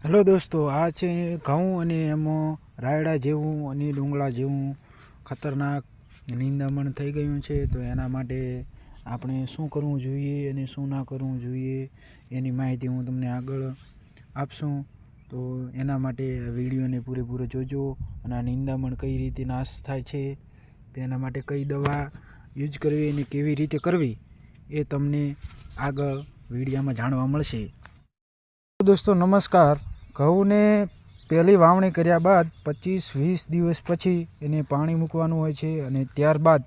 Hello દોસ્તો, આ છે ઘઉં અને એમાં રાયડા જેવું અને ડુંગળા જેવું ખતરનાક નિંદામણ થઈ ગયું છે. તો એના માટે આપણે શું કરવું જોઈએ અને શું ના કરવું જોઈએ એની માહિતી હું તમને આગળ આપશું. તો એના માટે વિડીયોને પૂરેપૂરો જોજો અને આ નિંદામણ કઈ રીતે નાશ થાય છે, તેના માટે કઈ દવા યુઝ કરવી અને કેવી રીતે કરવી એ તમને આગળ વિડીયોમાં જાણવા મળશે. દોસ્તો નમસ્કાર. ઘઉંને પહેલી વાવણી કર્યા બાદ 25-20 દિવસ પછી એને પાણી મૂકવાનું હોય છે અને ત્યારબાદ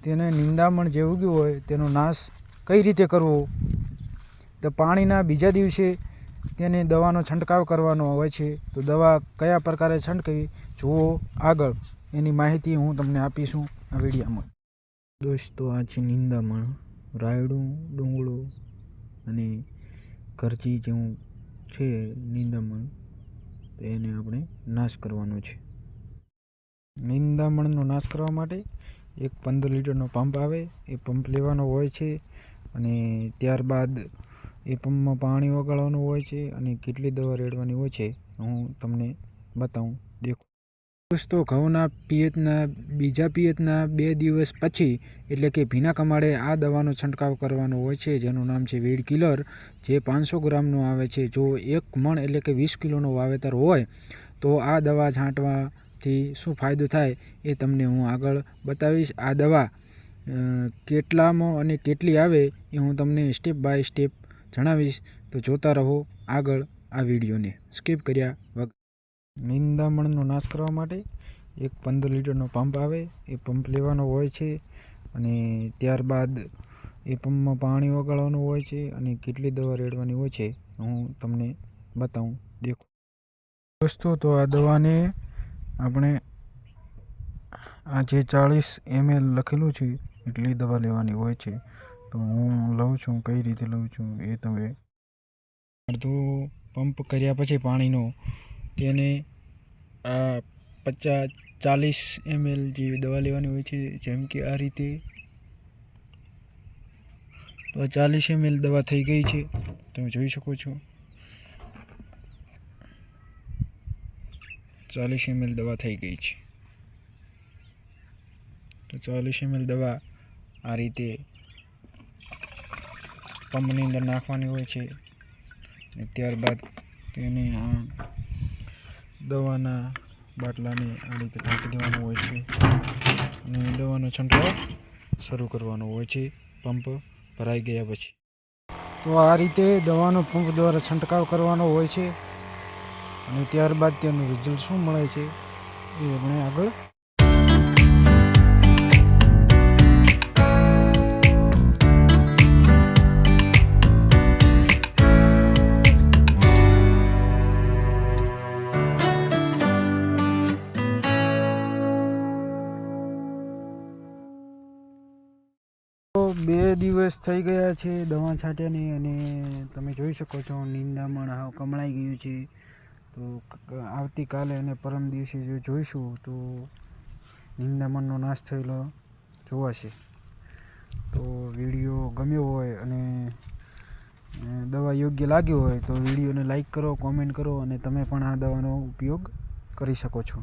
તેને નિંદામણ જે ઉગ્યું હોય તેનો નાશ કઈ રીતે કરવો, તો પાણીના બીજા દિવસે તેને દવાનો છંટકાવ કરવાનો હોય છે. તો દવા કયા પ્રકારે છંટકવી જુઓ આગળ, એની માહિતી હું તમને આપીશું આ વિડીયોમાં. દોસ્તો આ છે નિંદામણ, રાયડું, ડુંગળું અને કરચી જેવું છે નિંદામણ. તો એને આપણે નાશ કરવાનો છે. નિંદામણનો નાશ કરવા માટે એક 15 લીટરનો પંપ આવે, એ પંપ લેવાનો હોય છે અને ત્યારબાદ એ પંપમાં પાણી ઓગાળવાનું હોય છે અને કેટલી દવા રેડવાની હોય છે હું તમને બતાવું. દેખો દોસ્તો, ઘઉંના પિયતના બીજા પિયતના 2 દિવસ પછી એટલે કે ભીના કમાડે આ દવાનો છંટકાવ કરવાનો હોય છે, જેનું નામ છે વીડ કિલર, જે 500 ગ્રામનું આવે છે. જો 1 મણ એટલે કે 20 કિલોનું વાવેતર હોય તો આ દવા છાંટવાથી શું ફાયદો થાય એ તમને હું આગળ બતાવીશ. આ દવા કેટલામાં અને કેટલી આવે એ હું તમને સ્ટેપ બાય સ્ટેપ જણાવીશ. તો જોતા રહો આગળ આ વિડીયોને સ્કીપ કર્યા વગર. નિંદામણનો નાશ કરવા માટે એક 15 લીટરનો પંપ આવે, એ પંપ લેવાનો હોય છે અને ત્યારબાદ એ પંપમાં પાણી ઓગાળવાનું હોય છે અને કેટલી દવા રેડવાની હોય છે હું તમને બતાવું. દેખો દોસ્તો, તો આ દવાને આપણે આ જે 40 ml લખેલું છે એટલી દવા લેવાની હોય છે. તો હું લઉં છું, કઈ રીતે લઉં છું એ તમે અડધું પંપ કર્યા પછી પાણીનો તેને આ 40 ml જેવી દવા લેવાની હોય છે. જેમ કે આ રીતે તો 40 ml દવા થઈ ગઈ છે, તમે જોઈ શકો છો. 40 ml દવા થઈ ગઈ છે. તો 40 ml દવા આ રીતે પંપની અંદર નાખવાની હોય છે અને ત્યારબાદ તેને આ દવાના બાટલાને આ રીતે ઢાંકી દેવાનું હોય છે અને દવાનો છંટકાવ શરૂ કરવાનો હોય છે પંપ ભરાઈ ગયા પછી. તો આ રીતે દવાનો પંપ દ્વારા છંટકાવ કરવાનો હોય છે અને ત્યારબાદ તેનું રિઝલ્ટ શું મળે છે એ આપણે આગળ. તો 2 દિવસ થઈ ગયા છે દવા છાંટ્યાની અને તમે જોઈ શકો છો નિંદામણ હાવ કમળાઈ ગયું છે. તો આવતીકાલે અને પરમ દિવસે જો જોઈશું તો નિંદામણનો નાશ થયેલો જોવાશે. તો વિડીયો ગમ્યો હોય અને દવા યોગ્ય લાગી હોય તો વિડીયોને લાઈક કરો, કોમેન્ટ કરો અને તમે પણ આ દવાનો ઉપયોગ કરી શકો છો.